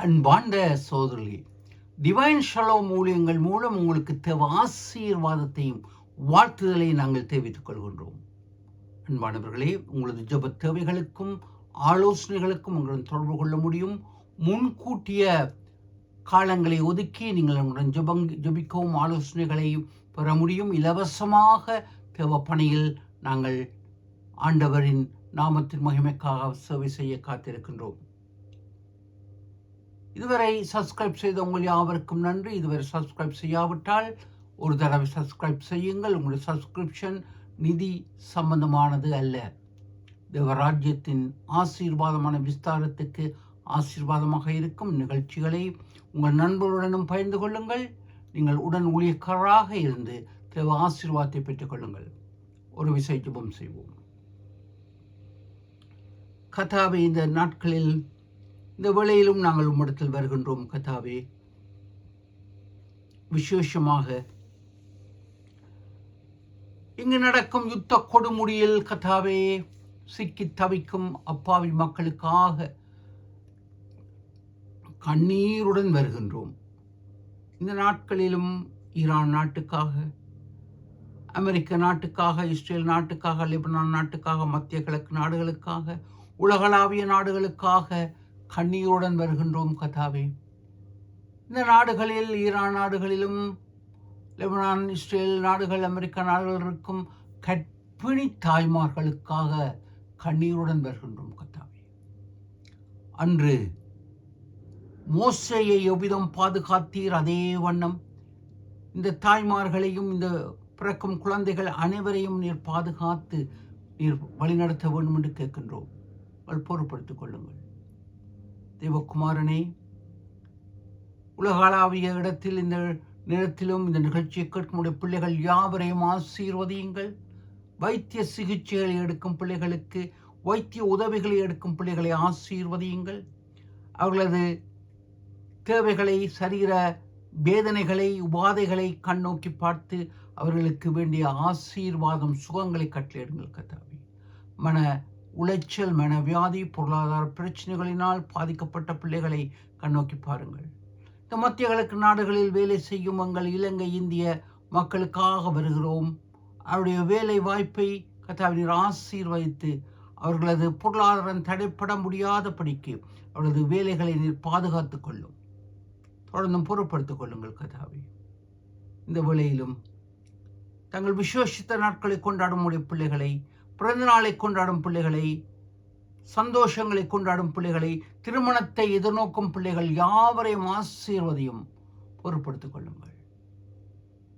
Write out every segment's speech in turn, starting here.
அன்பார்ந்த சோதரி, divine shalom ஊழியங்கள் மூலம் உங்களுக்கு தேவை ஆசீர்வாதத்தையும் வாழ்த்துதலையும் நாங்கள் தெரிவித்துக் கொள்கின்றோம். அன்பானவர்களே, உங்களது ஜெப தேவைகளுக்கும் ஆலோசனைகளுக்கும் உங்களுடன் தொடர்பு கொள்ள முடியும். முன்கூட்டிய காலங்களை ஒதுக்கி நீங்கள் உங்களுடன் ஜெபிக்கவும் ஆலோசனைகளை பெற முடியும். இலவசமாக தேவ பணியில் நாங்கள் ஆண்டவரின் நாமத்தின் மகிமைக்காக சேவை செய்ய காத்திருக்கின்றோம். இதுவரை சப்ஸ்கிரைப் செய்த உங்கள் யாவருக்கும் நன்றி. இதுவரை சப்ஸ்கிரைப் செய்யாவிட்டால் ஒரு தடவை சப்ஸ்கிரைப் செய்யுங்கள். உங்களுடைய சப்ஸ்கிரிப்ஷன் நிதி சம்பந்தமானது அல்ல, தேவராஜ்யத்தின் ஆசீர்வாதமான விஸ்தாரத்துக்கு ஆசீர்வாதமாக இருக்கும் நிகழ்ச்சிகளை உங்கள் நண்பர்களுடனும் பகிர்ந்து கொள்ளுங்கள். நீங்கள் உடன் ஊழியக்காரராக இருந்து தேவ ஆசீர்வாதத்தை பெற்றுக் கொள்ளுங்கள். ஒரு விசை ஜெபம் செய்வோம். கர்த்தாவே, இந்த நாட்களில் இந்த வேளையிலும் நாங்கள் உம்மிடத்தில் வருகின்றோம். கர்த்தாவே, விசேஷமாக இங்கு நடக்கும் யுத்த கொடுமுடியில் கர்த்தாவே சிக்கி தவிக்கும் அப்பாவி மக்களுக்காக கண்ணீருடன் வருகின்றோம். இந்த நாட்களிலும் ஈரான் நாட்டுக்காக, அமெரிக்க நாட்டுக்காக, இஸ்ரேல் நாட்டுக்காக, லெபனான் நாட்டுக்காக, மத்திய கிழக்கு நாடுகளுக்காக, உலகளாவிய நாடுகளுக்காக கண்ணீருடன் வருகின்றோம். கர்த்தாவே, இந்த நாடுகளில் ஈரான் நாடுகளிலும் லெபனான், இஸ்ரேல் நாடுகள், அமெரிக்க நாடுகள் இருக்கும் கற்பிணி தாய்மார்களுக்காக கண்ணீருடன் வருகின்றோம். கர்த்தாவே, அன்று மோசேயை எவ்விதம் பாதுகாத்தீர், அதே வண்ணம் இந்த தாய்மார்களையும் இந்த பிறக்கும் குழந்தைகள் அனைவரையும் நீர் பாதுகாத்து நீர் வழிநடத்த வேண்டும் என்று கேட்கின்றோம். பொறுப்படுத்திக் கொள்ளுங்கள். தேவகுமாரனே, உலகளாவிய இடத்தில் இந்த நேரத்திலும் இந்த நிகழ்ச்சியை கேட்கும் பிள்ளைகள் யாவரையும் ஆசீர்வதியுங்கள். வைத்திய சிகிச்சைகளை எடுக்கும் பிள்ளைகளுக்கு, வைத்திய உதவிகளை எடுக்கும் பிள்ளைகளை ஆசீர்வதியுங்கள். அவர்களது தேவைகளை, சரீர வேதனைகளை, உபாதைகளை கண்ணோக்கி பார்த்து அவர்களுக்கு வேண்டிய ஆசீர்வாதம், சுகங்களை கட்டளையிடுங்கள். கர்த்தாவே, மன உளைச்சல், மனவியாதி, பொருளாதார பிரச்சனைகளினால் பாதிக்கப்பட்ட பிள்ளைகளை கண்ணோக்கி பாருங்கள். இந்த மத்திய கிழக்கு நாடுகளில் வேலை செய்யும் எங்கள் இலங்கை இந்திய மக்களுக்காக வருகிறோம். அவருடைய வேலை வாய்ப்பை கர்த்தாவினர் ஆசீர்வதித்து அவர்களது பொருளாதாரம் தடைப்பட முடியாதபடிக்கு அவர்களது வேலைகளை நீர் பாதுகாத்துக் கொள்ளும். தொடர்ந்தும் பொறுப்படுத்திக் கொள்ளுங்கள். கர்த்தாவே, இந்த வேளையிலும் தங்கள் விசேஷித்த நாட்களை கொண்டாடும் பிள்ளைகளை, பிறந்த நாளை கொண்டாடும் பிள்ளைகளை, சந்தோஷங்களை கொண்டாடும் பிள்ளைகளை, திருமணத்தை எதிர்நோக்கும் பிள்ளைகள் யாவரையும் ஆசீர்வதியும் பொறுப்படுத்திக் கொள்ளுங்கள்.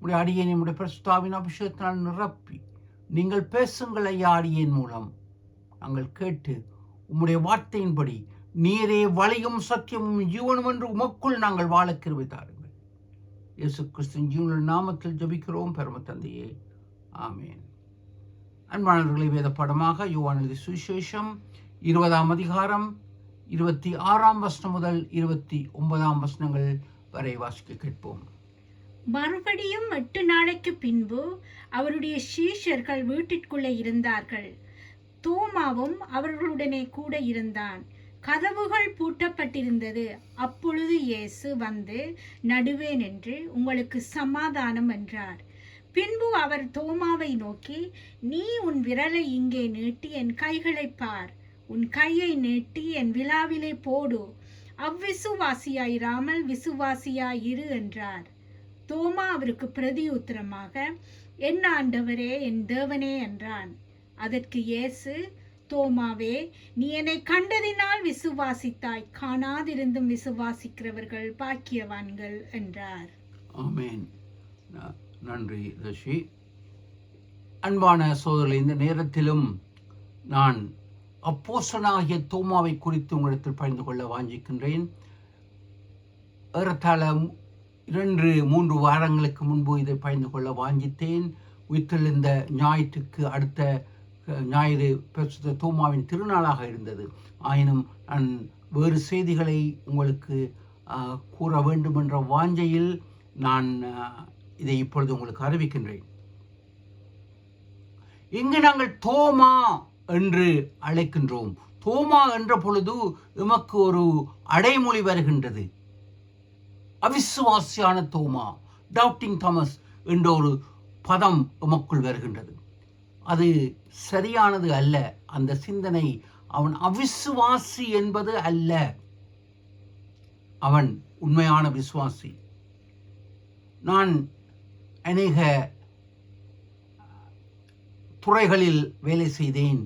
உடைய அடியேன் உடைய பரிசுத்தாவின் அபிஷேகத்தினால் நிரப்பி நீங்கள் பேசுங்கள் ஐயா. அடியேன் மூலம் நாங்கள் கேட்டு உம்முடைய வார்த்தையின்படி நீரே வழியும் சத்தியமும் ஜீவனும் என்று உமக்குள் நாங்கள் வாழ கிருபை தாருங்கள். இயேசு கிறிஸ்துவின் ஜீவனின் நாமத்தில் ஜெபிக்கிறோம் பரம தந்தையே, ஆமேன். அன்பானவர்களை, வேத பாடமாக யோவான் எழுதிய சுவிசேஷம் 20ஆம் அதிகாரம் 26ஆம் வசனம் முதல் 29ஆம் வசனங்கள் வரை வாசிக்க கேட்போம். மறுபடியும் 8 நாளைக்கு பின்பு அவருடைய சீஷர்கள் வீட்டிற்குள்ளே இருந்தார்கள். தோமாவும் அவர்களுடனே கூட இருந்தான். கதவுகள் பூட்டப்பட்டிருந்தது. அப்பொழுது இயேசு வந்து நடுவே நின்று, உங்களுக்கு சமாதானம் என்றார். பின்பு அவர் தோமாவை நோக்கி, நீ உன் விரலை இங்கே நீட்டி என் கைகளை பார், உன் கையை நீட்டி என் விலாவிலே போடு, அவ்விசுவாசியாயிராமல் விசுவாசியாயிரு என்றார். தோமா அவருக்கு பிரதியுத்தரமாக, என் ஆண்டவரே, என் தேவனே என்றான். அதற்கு இயேசு, தோமாவே, நீ என்னை கண்டதினால் விசுவாசித்தாய், காணாதிருந்தும் விசுவாசிக்கிறவர்கள் பாக்கியவான்கள் என்றார். ஆமென். நன்றி ரஷி. அன்பான சோதரர்களே, இந்த நேரத்திலும் நான் அப்போஸ்தலனாகிய தோமாவை குறித்து உங்களிடத்தில் பகிர்ந்து கொள்ள வாஞ்சிக்கின்றேன். ஏறத்தாழ 2-3 வாரங்களுக்கு முன்பு இதை பகிர்ந்து கொள்ள வாஞ்சித்தேன். உயிர்த்தெழுந்த ஞாயிற்றுக்கு அடுத்த ஞாயிறு பரிசுத்த தோமாவின் திருநாளாக இருந்தது. ஆயினும் நான் வேறு செய்திகளை உங்களுக்கு கூற வேண்டும் என்ற வாஞ்சையில் நான் இதை இப்பொழுது உங்களுக்கு அறிவிக்கின்றேன். இங்கு நாங்கள் தோமா என்று அழைக்கின்றோம். தோமா என்ற பொழுது எமக்கு ஒரு அடைமொழி வருகின்றது. அவிசுவாசியான தோமா, டவுட்டிங் தாமஸ் என்ற ஒரு பதம் எமக்குள் வருகின்றது. அது சரியானது அல்ல. அந்த சிந்தனை அவன் அவிசுவாசி என்பது அல்ல, அவன் உண்மையான விசுவாசி. நான் அநேக துறைகளில் வேலை செய்தேன்.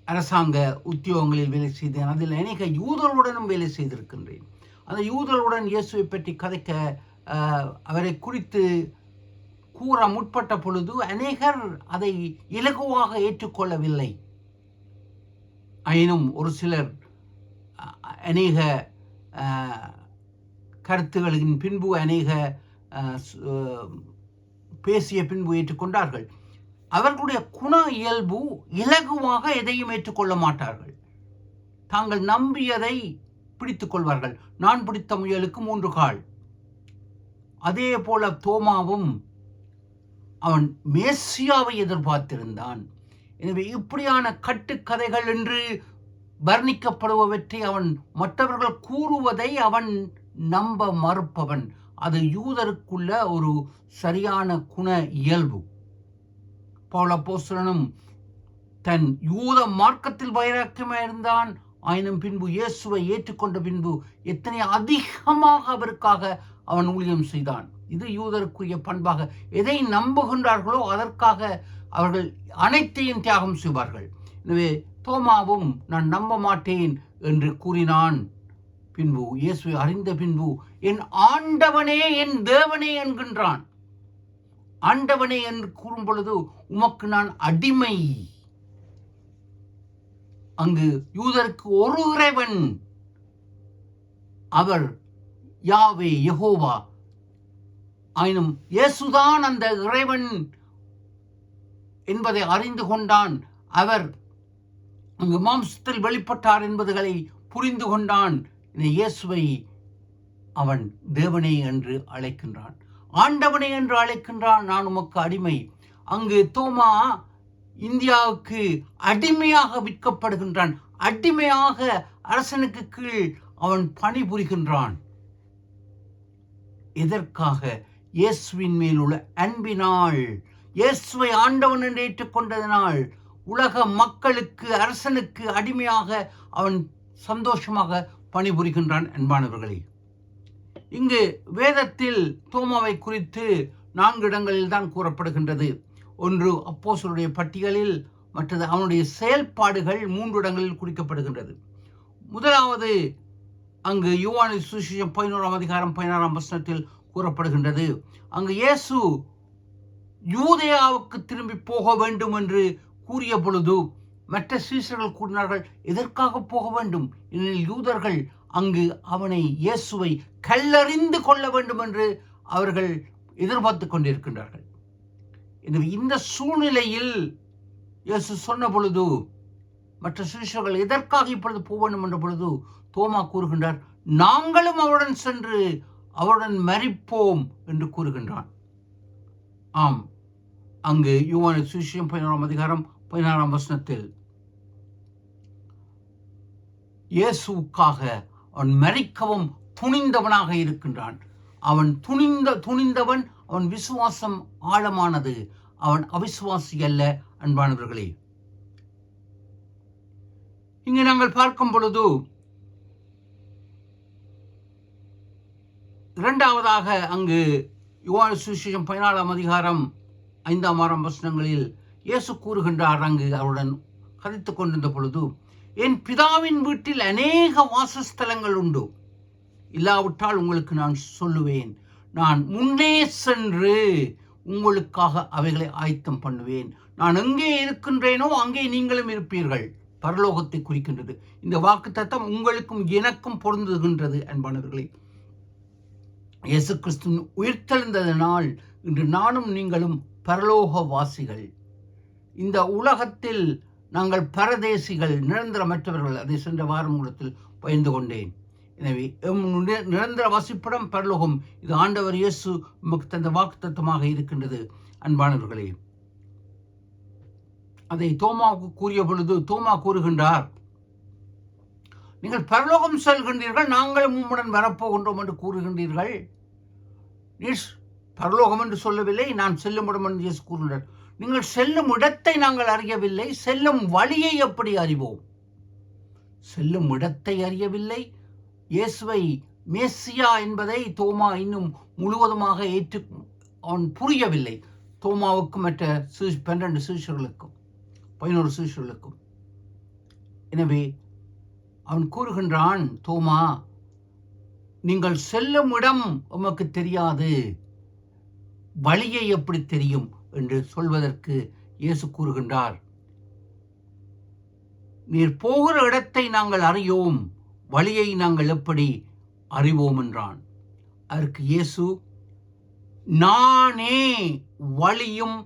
அரசாங்க உத்தியோகங்களில் வேலை செய்தேன். அதில் அநேக யூதர்களுடனும் வேலை செய்திருக்கின்றேன். அந்த யூதர்களுடன் இயேசுவை பற்றி கதைக்க, அவரை குறித்து கூற முற்பட்ட பொழுது அநேகர் அதை இலகுவாக ஏற்றுக்கொள்ளவில்லை. ஆயினும் ஒரு சிலர் அநேக கருத்துகளின் பின்பு, அநேக பேசிய பின்பு ஏற்றுக்கொண்டார்கள். அவர்களுடைய குண இயல்பு இலகுவாக எதையும் ஏற்றுக்கொள்ள மாட்டார்கள். தாங்கள் நம்பியதை பிடித்துக் கொள்வார்கள். நான் பிடித்த முயலுக்கு 3 கால். அதே போல தோமாவும் அவன் மேசியாவை எதிர்பார்த்திருந்தான். எனவே இப்படியான கட்டுக்கதைகள் என்று வர்ணிக்கப்படுபவற்றை அவன் மற்றவர்கள் கூறுவதை அவன் நம்ப மறுப்பவன். அது யூதருக்குள்ள ஒரு சரியான குண இயல்பு. பவுல் அப்போஸ்தலனும் தன் யூத மார்க்கத்தில் வைராக்கியமாக இருந்தான். ஆயினும் பின்பு இயேசுவை ஏற்றுக்கொண்ட பின்பு எத்தனை அதிகமாக அவருக்காக அவன் ஊழியம் செய்தான். இது யூதருக்குரிய பண்பாக. எதை நம்புகின்றார்களோ அதற்காக அவர்கள் அனைத்தையும் தியாகம் செய்வார்கள். எனவே தோமாவும் நான் நம்ப மாட்டேன் என்று கூறினான். பின்பு இயேசுவை அறிந்த பின்பு என் ஆண்டவனே என் தேவனே என்கின்றான். ஆண்டவனே என்று கூறும் பொழுது உமக்கு நான் அடிமை. அங்கு யூதருக்கு ஒரு இறைவன், அவர் யாவே, யெகோவா. ஆயினும் இயேசுதான் அந்த இறைவன் என்பதை அறிந்து கொண்டான். அவர் அங்கு மாம்சத்தில் வெளிப்பட்டார் என்பதுகளை புரிந்து கொண்டான். இயேசுவை அவன் தேவனே என்று அழைக்கின்றான், ஆண்டவனே என்று அழைக்கின்றான். நான் உமக்கு அடிமை. அங்கு தோமா இந்தியாவுக்கு அடிமையாக விற்கப்படுகின்றான். அடிமையாக அரசனுக்கு கீழ் அவன் பணிபுரிகின்றான். எதற்காக? இயேசுவின் மேல் உள்ள அன்பினால், இயேசுவை ஆண்டவன் என்று ஏற்றுக்கொண்டதனால். உலக மக்களுக்கு, அரசனுக்கு அடிமையாக அவன் சந்தோஷமாக பணிபுரிகின்றான். அன்பானவர்களே, இங்கு வேதத்தில் தோமாவை குறித்து 4 இடங்களில் தான் கூறப்படுகின்றது. ஒன்று அப்போஸ்தலருடைய பட்டியலில், மற்றது அவனுடைய செயல்பாடுகள் 3 இடங்களில் குறிக்கப்படுகின்றது. முதலாவது அங்கு யோவானின் சுவிசேஷம் 11ஆம் அதிகாரம் 16ஆம் வசனத்தில் கூறப்படுகின்றது. அங்கு இயேசு யூதேயாவுக்கு திரும்பி போக வேண்டும் என்று கூறிய பொழுது மற்ற சீஷர்கள் கூறினார்கள், எதற்காக போக வேண்டும்? ஏனெனில் யூதர்கள் அங்கு அவனை, இயேசுவை கல்லறிந்து கொள்ள வேண்டும் என்று அவர்கள் எதிர்பார்த்து கொண்டிருக்கின்றார்கள். எனவே இந்த சூழ்நிலையில் இயேசு சொன்ன பொழுது மற்ற சீஷர்கள் எதற்காக இப்பொழுது போக வேண்டும் என்ற பொழுது தோமா கூறுகின்றார், நாங்களும் அவருடன் சென்று அவருடன் மரிப்போம் என்று கூறுகின்றான். ஆம், அங்கு யோவானின் சுவிசேஷம் 11ஆம் அதிகாரம் 16ஆம் வசனத்தில் இயேசுவுக்காக அவன் மரிக்கவும் துணிந்தவனாக இருக்கின்றான். அவன் துணிந்தவன். அவன் விசுவாசம் ஆழமானது. அவன் அவிசுவாசி அல்ல. அன்பானவர்களே, இங்கு நாங்கள் பார்க்கும் பொழுது இரண்டாவதாக அங்கு யோவானின் சுவிசேஷம் 14ஆம் அதிகாரம் 5ஆம் 6ஆம் வசனங்களில் இயேசு கூறுகின்றார். அங்கு அவருடன் கதைத்துக் கொண்டிருந்த பொழுது, என் பிதாவின் வீட்டில் அநேக வாசஸ்தலங்கள் உண்டு. இல்லாவிட்டால் உங்களுக்கு நான் சொல்லுவேன். நான் முன்னே சென்று உங்களுக்காக அவைகளை ஆயத்தம் பண்ணுவேன். நான் எங்கே இருக்கின்றேனோ அங்கே நீங்களும் இருப்பீர்கள். பரலோகத்தை குறிக்கின்றது. இந்த வாக்குத்தத்தம் உங்களுக்கும் எனக்கும் பொருந்துகின்றது. அன்பானவர்களே, இயேசு கிறிஸ்துவின் உயிர்த்தெழுந்ததனால் இன்று நானும் நீங்களும் பரலோக வாசிகள். இந்த உலகத்தில் நாங்கள் பரதேசிகள், நிரந்தரமற்றவர்கள். அதை சென்ற வாரம் மூலத்தில் பகிர்ந்து கொண்டேன். எனவே நிரந்தர வசிப்பிடம் பரலோகம். இது ஆண்டவர் இயேசு நமக்கு தந்த வாக்குத்தத்தமாக இருக்கின்றது. அன்பானவர்களே, அதை தோமாவுக்கு கூறிய பொழுது தோமா கூறுகின்றார், நீங்கள் பரலோகம் செல்கின்றீர்கள், நாங்களும் உம்முடன் வரப்போகின்றோம் என்று கூறுகின்றீர்கள். நீர் பரலோகம் என்று சொல்லவில்லை, நான் செல்லும் இடம் என்று இயேசு கூறுகின்றார். நீங்கள் செல்லும் இடத்தை நாங்கள் அறியவில்லை, செல்லும் வழியை எப்படி அறிவோம்? செல்லும் இடத்தை அறியவில்லை. இயேசுவை மேசியா என்பதை தோமா இன்னும் முழுவதுமாக அவன் புரியவில்லை. தோமாவுக்கும் மற்ற 12 சீஷர்களுக்கும் 11 சீஷர்களுக்கும். எனவே அவன் கூறுகின்றான், தோமா, நீங்கள் செல்லும் இடம் உமக்கு தெரியாது, வழியை எப்படி தெரியும் என்று சொல்வதற்கு இயேசு கூறுகின்றார், நீர் போகிற இடத்தை நாங்கள் அறியோம், வழியை நாங்கள் எப்படி அறிவோம் என்றான். அதற்கு இயேசு, நானே வழியும்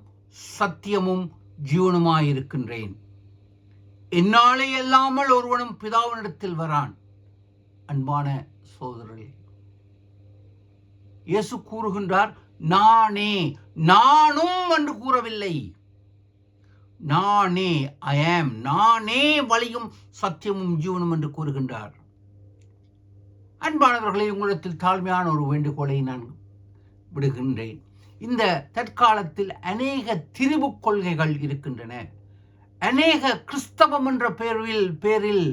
சத்தியமும் ஜீவனுமாயிருக்கின்றேன், என்னாலே அல்லாமல் ஒருவனும் பிதாவினிடத்தில் வரான். அன்பான சகோதரர்களே, இயேசு கூறுகின்றார், நானே, நானும் என்று கூறவில்லை, நானே, ஐ ஆம், நானே வழியும் சத்தியமும் ஜீவனும் என்று கூறுகின்றார். அன்பானவர்களை, உங்களிடத்தில் தாழ்மையான ஒரு வேண்டுகோளை நான் விடுகின்றேன். இந்த தற்காலத்தில் அநேக திரிவு கொள்கைகள் இருக்கின்றன. அநேக கிறிஸ்தவம் என்ற பேரில்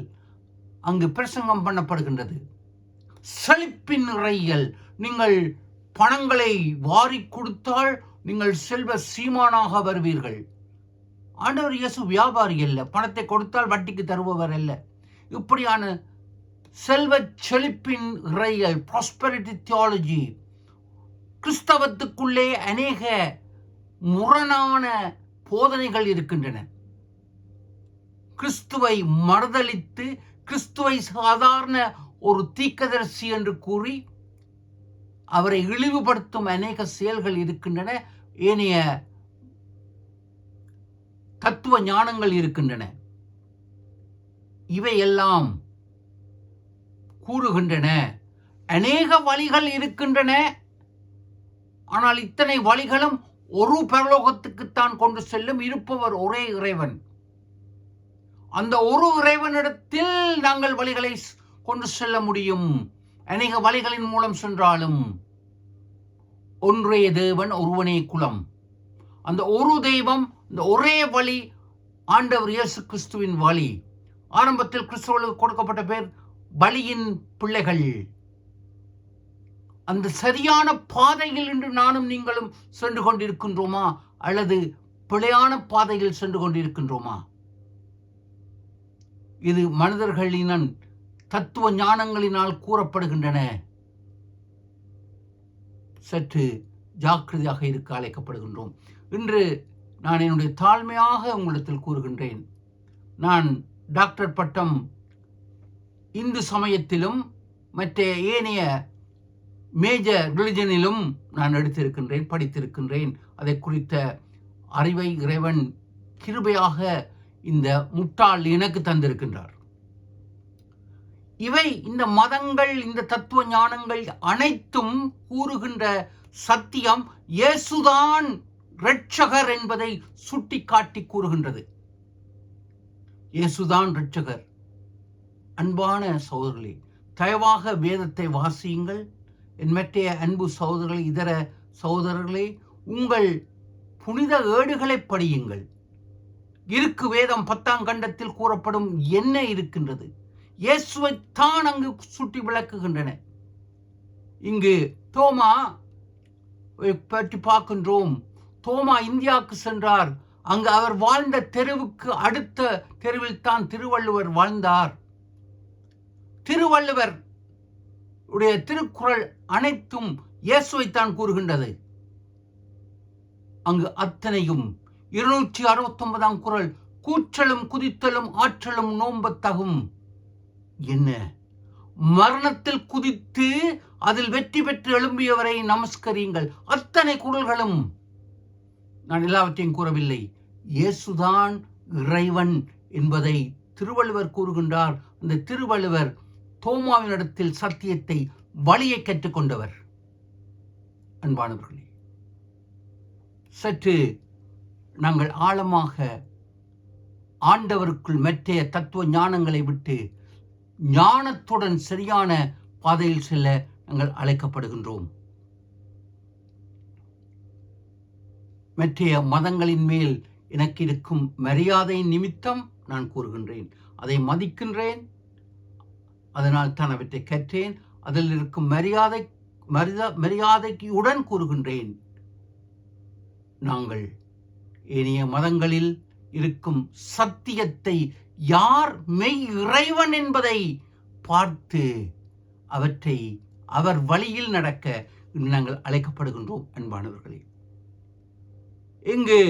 அங்கு பிரசங்கம் பண்ணப்படுகின்றது. செழிப்பின் நிறையல், நீங்கள் பணங்களை வாரி கொடுத்தால் நீங்கள் செல்வ சீமானாக வருவீர்கள். ஆண்டவர் இயேசு வியாபாரி அல்ல, பணத்தை கொடுத்தால் வட்டிக்கு தருபவர் அல்ல. இப்படியான செல்வ செழிப்பின் இறையல், ப்ராஸ்பெரிட்டி தியாலஜி, கிறிஸ்தவத்துக்குள்ளே அநேக முரணான போதனைகள் இருக்கின்றன. கிறிஸ்துவை மறுதலித்து கிறிஸ்துவை சாதாரண ஒரு தீர்க்கதரிசி என்று கூறி அவரை இழிவுபடுத்தும் அநேக செயல்கள் இருக்கின்றன. ஏனைய தத்துவ ஞானங்கள் இருக்கின்றன. இவையெல்லாம் கூறுகின்றன, அநேக வழிகள் இருக்கின்றன, ஆனால் இத்தனை வழிகளும் ஒரு பரலோகத்துக்குத்தான் கொண்டு செல்லும். இருப்பவர் ஒரே இறைவன். அந்த ஒரு இறைவனிடத்தில் நாங்கள் வழிகளை கொண்டு செல்ல முடியும். அநேக வழிகளின் மூலம் சென்றாலும் ஒன்றே தேவன், ஒருவனே குலம். அந்த ஒரு தெய்வம், இந்த ஒரே வழி ஆண்டவர் இயேசு கிறிஸ்துவின் வழி. ஆரம்பத்தில் கிறிஸ்துவுக்கு கொடுக்கப்பட்ட பேர் பலியின் பிள்ளைகள். அந்த சரியான பாதையில் இன்று நானும் நீங்களும் சென்று கொண்டிருக்கின்றோமா, அல்லது பிழையான பாதையில் சென்று கொண்டிருக்கின்றோமா? இது மனிதர்களின் தத்துவ ஞானங்களினால் கூறப்படுகின்றன. சற்று ஜாக்கிரதையாக இருக்க அழைக்கப்படுகின்றோம். இன்று நான் என்னுடைய தாழ்மையாக உங்களிடத்தில் கூறுகின்றேன், நான் டாக்டர் பட்டம் இந்து சமயத்திலும் மற்ற ஏனைய மேஜர் ரிலிஜனிலும் நான் எடுத்திருக்கின்றேன், படித்திருக்கின்றேன். அதை குறித்த அறிவை இறைவன் கிருபையாக இந்த முட்டாள் எனக்கு தந்திருக்கின்றார். இவை, இந்த மதங்கள், இந்த தத்துவ ஞானங்கள் அனைத்தும் கூறுகின்ற சத்தியம் இயேசுதான் இரட்சகர் என்பதை சுட்டிக்காட்டி கூறுகின்றது. இயேசுதான் இரட்சகர். அன்பான சகோதரர்களே, தயவாக வேதத்தை வாசியுங்கள். என் மற்ற அன்பு சகோதரர்களே, இதர சகோதரர்களே, உங்கள் புனித ஏடுகளை படியுங்கள். இருக்கு வேதம் 10ஆம் கண்டத்தில் கூறப்படும் என்ன இருக்கின்றது? இயேசுவைத்தான் அங்கு சுட்டி விளக்குகின்றன. இங்கு தோமா பற்றி பார்க்கின்றோம். தோமா இந்தியாவுக்கு சென்றார். அங்கு அவர் வாழ்ந்த தெருவுக்கு அடுத்த தெருவில் தான் திருவள்ளுவர் வாழ்ந்தார். திருவள்ளுவர் உடைய திருக்குறள் அனைத்தும் இயேசுவைத்தான் கூறுகின்றது. அங்கு அத்தனையும் 269ஆம் குறள், கூற்றலும் குதித்தலும் ஆற்றலும் நோம்பத்தகும். என்ன? மரணத்தில் குதித்து அதில் வெற்றி பெற்று எழும்பியவரை நமஸ்கரியுங்கள். அத்தனை குறள்களும், நான் எல்லாவற்றையும் கூறவில்லை, இயேசுதான் இறைவன் என்பதை திருவள்ளுவர் கூறுகின்றார். அந்த திருவள்ளுவர் தோமாவினிடத்தில் சத்தியத்தை, வழியை கற்றுக்கொண்டவர். அன்பானவர்களே, சற்று நாங்கள் ஆழமாக ஆண்டவருக்குள் மற்றைய தத்துவ ஞானங்களை விட்டு ஞானத்துடன் சரியான பாதையில் செல்ல நாங்கள் அழைக்கப்படுகின்றோம். மற்றைய மதங்களின் மேல் எனக்கு இருக்கும் மரியாதை நிமித்தம் நான் கூறுகின்றேன். அதை மதிக்கின்றேன், அதனால் தான் அவற்றை கற்றேன். அதில் இருக்கும் மரியாதைக்குடன் கூறுகின்றேன். நாங்கள் ஏனைய மதங்களில் இருக்கும் சத்தியத்தை யார் மெய் இறைவன் என்பதை பார்த்து அவற்றை அவர் வழியில் நடக்க நாங்கள் அழைக்கப்படுகின்றோம். அன்பானவர்களே, இங்கு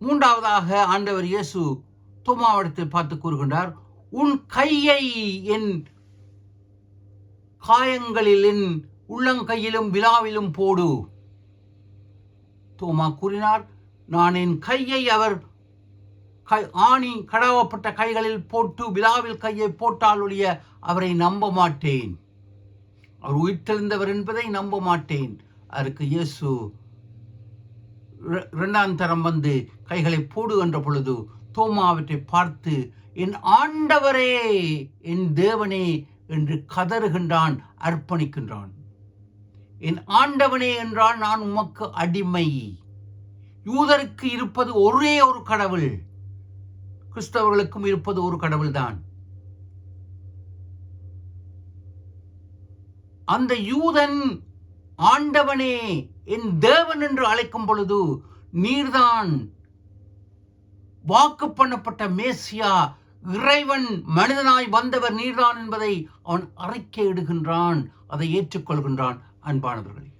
மூன்றாவதாக ஆண்டவர் இயேசு தோமாவிடத்தில் பார்த்து கூறுகின்றார், உன் கையை என் காயங்களில் என் உள்ளங்கையிலும் விலாவிலும் போடு. தோமா கூறினார், நான் என் கையை அவர் ஆணி கடவப்பட்ட கைகளில் போட்டு விலாவில் கையை போட்டால் ஒழிய அவரை நம்ப மாட்டேன், அவர் உயிர்த்தெழுந்தவர் என்பதை நம்ப மாட்டேன். அதற்கு இயேசு இரண்டாம் தரம் வந்து கைகளை போடு என்ற பொழுது தோமா அவற்றை பார்த்து, என் ஆண்டவரே என் தேவனே என்று கதறுகின்றான், அர்ப்பணிக்கின்றான். என் ஆண்டவனே என்றால் நான் உமக்கு அடிமை. யூதருக்கு இருப்பது ஒரே ஒரு கடவுள், கிறிஸ்தவர்களுக்கும் இருப்பது ஒரு கடவுள்தான். அந்த யூதன் ஆண்டவனே என் தேவன் என்று அழைக்கும் பொழுது, நீர்தான் வாக்கு பண்ணப்பட்ட மேசியா, இறைவன் மனிதனாய் வந்தவர் நீர்தான் என்பதை அவன் அறிக்கையிடுகின்றான், அதை ஏற்றுக்கொள்கின்றான். அன்பானவர்களே,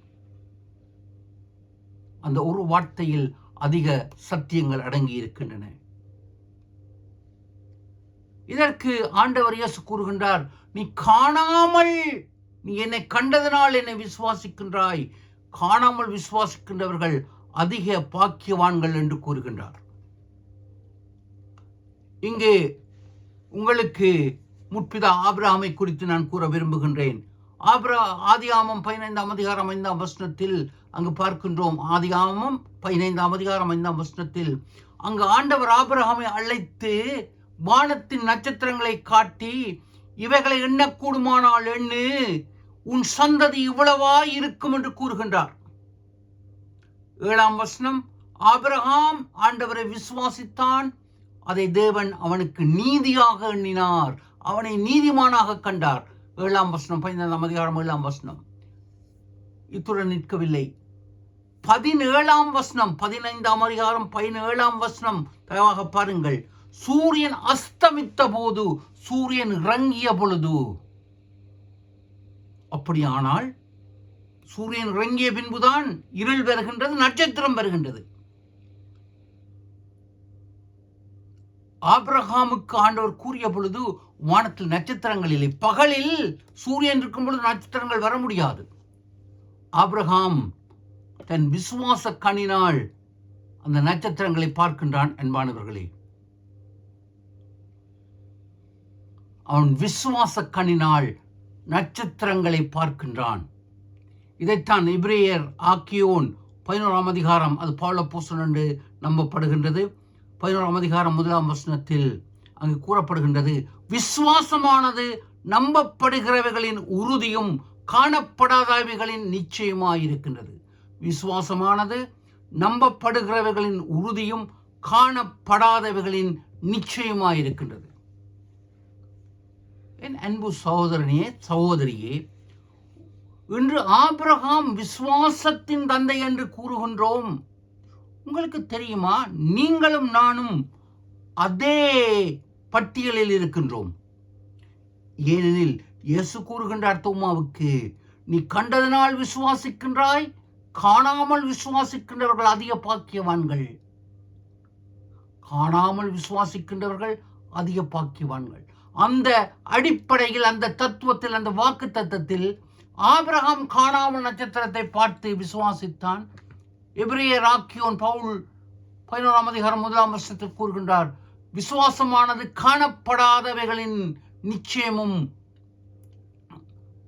அந்த ஒரு வார்த்தையில் அதிக சத்தியங்கள் அடங்கி இருக்கின்றன. இதற்கு ஆண்டவர் இயேசு கூறுகின்றார், நீ காணாமல், நீ என்னை கண்டதனால் என்னை விசுவாசிக்கின்றாய், காணாமல் விசுவாசிக்கின்றவர்கள் அதிக பாக்கியவான்கள் என்று கூறுகின்றார். இங்கே உங்களுக்கு முற்பிதா ஆபிரகாமை குறித்து நான் கூற விரும்புகின்றேன். ஆதியாகமம் 15ஆம் அதிகாரம் 5ஆம் வசனத்தில் அங்கு பார்க்கின்றோம். ஆதியாகமம் 15ஆம் அதிகாரம் 5ஆம் வசனத்தில் அங்கு ஆண்டவர் ஆபிரகாமை அழைத்து வானத்தின் நட்சத்திரங்களை காட்டி, இவைகளை எண்ணக்கூடுமானால் எண்ணு, உன் சந்ததி இவ்வளவா இருக்கும் என்று கூறுகின்றார். 7ஆம் வசனம், ஆபிரகாம் ஆண்டவரை விசுவாசித்தான், அதை தேவன் அவனுக்கு நீதியாக எண்ணினார், அவனை நீதிமானாக கண்டார். 7ஆம் வசனம், 15ஆம் அதிகாரம் 7ஆம் வசனம். இத்துடன் நிற்கவில்லை. 17ஆம் வசனம், 15ஆம் அதிகாரம் 17ஆம் வசனம் தயவாக பாருங்கள். சூரியன் அஸ்தமித்த போது, சூரியன் இறங்கிய பொழுது, அப்படியானால் சூரியன் இறங்கிய பின்புதான் இருள் வருகின்றது, நட்சத்திரம் வருகின்றது. ஆபிரகாமுக்கு ஆண்டவர் கூறிய பொழுது வானத்தில் நட்சத்திரங்கள் இல்லை. பகலில் சூரியன் இருக்கும் பொழுது நட்சத்திரங்கள் வர முடியாது. ஆபிரகாம் தன் விசுவாச கண்ணினால் அந்த நட்சத்திரங்களை பார்க்கின்றான். அன்பானவர்களே, அவன் விசுவாச கண்ணினால் நட்சத்திரங்களை பார்க்கின்றான். இதைத்தான் எபிரேயர் ஆக்கியோன் 11ஆம் அதிகாரம், அது பவுல் அப்போஸ்தலன் என்று நம்பப்படுகின்றது. 11ஆம் அதிகாரம் 1ஆம் வசனத்தில் அங்கு கூறப்படுகின்றது, விசுவாசமானது நம்பப்படுகிறவைகளின் உறுதியும் காணப்படாதவைகளின் நிச்சயமாயிருக்கின்றது. விசுவாசமானது நம்பப்படுகிறவைகளின் உறுதியும் காணப்படாதவைகளின் நிச்சயமாயிருக்கின்றது. என் அன்பு சகோதரனே, சகோதரியே, இன்று ஆபிரகாம் விசுவாசத்தின் தந்தை என்று கூறுகின்றோம். உங்களுக்கு தெரியுமா, நீங்களும் நானும் அதே பட்டியலில் இருக்கின்றோம். ஏனெனில் இயேசு கூறுகின்றார் தோமாவுக்கு, நீ கண்டதனால் விசுவாசிக்கின்றாய், காணாமல் விசுவாசிக்கின்றவர்கள் அதிக பாக்கியவான்கள். காணாமல் விசுவாசிக்கின்றவர்கள் அதிக பாக்கியவான்கள். அந்த அடிப்படையில், அந்த தத்துவத்தில், அந்த வாக்கு தத்துவத்தில் ஆபிரகாம் காணாமல் நட்சத்திரத்தை பார்த்து விசுவாசித்தான். எபிரேயர் ஆக்கியோன் பவுல் 11ஆம் அதிகாரம் 1ஆம் வசனத்தில் கூறுகின்றார், விசுவாசமானது காணப்படாதவைகளின் நிச்சயமும்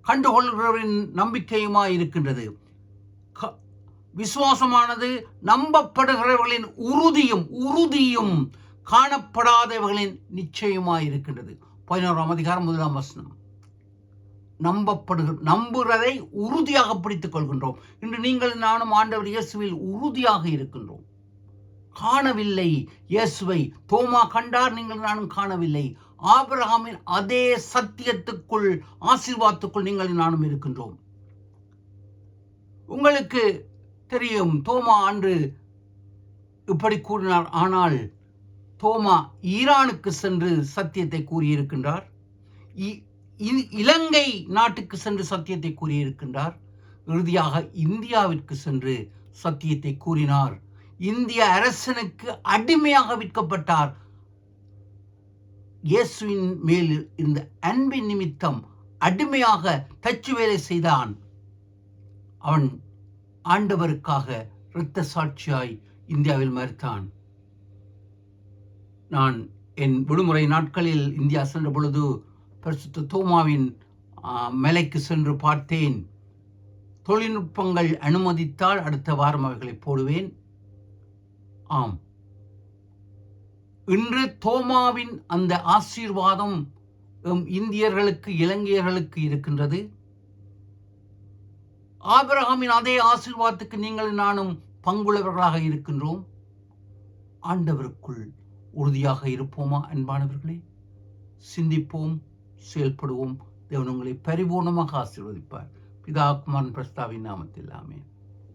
கண்டுகொள்கிறவரின் நம்பிக்கையுமாய் இருக்கின்றது. விசுவாசமானது நம்பப்படுகிறவர்களின் உறுதியும் காணப்படாதவர்களின் நிச்சயமாய் இருக்கின்றது. 11ஆம் அதிகாரம் 1ஆம் வசனம். நம்புறதை உறுதியாக பிடித்துக் கொள்கின்றோம். இன்று நீங்கள் நானும் ஆண்டவர் இயேசுவில் உறுதியாக இருக்கின்றோம். காணவில்லை இயேசுவை. தோமா கண்டார், நீங்கள் நானும் காணவில்லை. ஆபிரகாமின் அதே சத்தியத்துக்குள், ஆசீர்வாதத்துக்குள் நீங்கள் நானும் இருக்கின்றோம். உங்களுக்கு தெரியும், தோமா அன்று இப்படி கூறினார். ஆனால் தோமா ஈரானுக்கு சென்று சத்தியத்தை கூறியிருக்கின்றார். இலங்கை நாட்டுக்கு சென்று சத்தியத்தை கூறியிருக்கின்றார். இறுதியாக இந்தியாவிற்கு சென்று சத்தியத்தை கூறினார். இந்திய அரசனுக்கு அடிமையாக விற்கப்பட்டார். இயேசுவின் மேல் இருந்த அன்பின் நிமித்தம் அடிமையாக தச்சு வேலை செய்தான். அவன் ஆண்டவருக்காக இரத்த சாட்சியாய் இந்தியாவில் மரித்தான். நான் என் விடுமுறை நாட்களில் இந்தியா சென்ற பொழுது பரிசுத்த தோமாவின் மலைக்கு சென்று பார்த்தேன். தொழில்நுட்பங்கள் அனுமதித்தால் அடுத்த வாரம் அவைகளை போடுவேன். ஆம், இன்று தோமாவின் அந்த ஆசீர்வாதம் இந்தியர்களுக்கு, இலங்கையர்களுக்கு இருக்கின்றது. ஆபிரகாமின் அதே ஆசீர்வாதத்துக்கு நீங்கள் நானும் பங்குள்ளவர்களாக இருக்கின்றோம். ஆண்டவருக்குள் உறுதியாக இருப்போமா அன்பானவர்களே? சிந்திப்போம், செயல்படுவோம். தேவன் உங்களை பரிபூர்ணமாக ஆசீர்வதிப்பார். பிதா, குமாரன், பரிசுத்த ஆவியின் நாமத்தில் ஆமென்.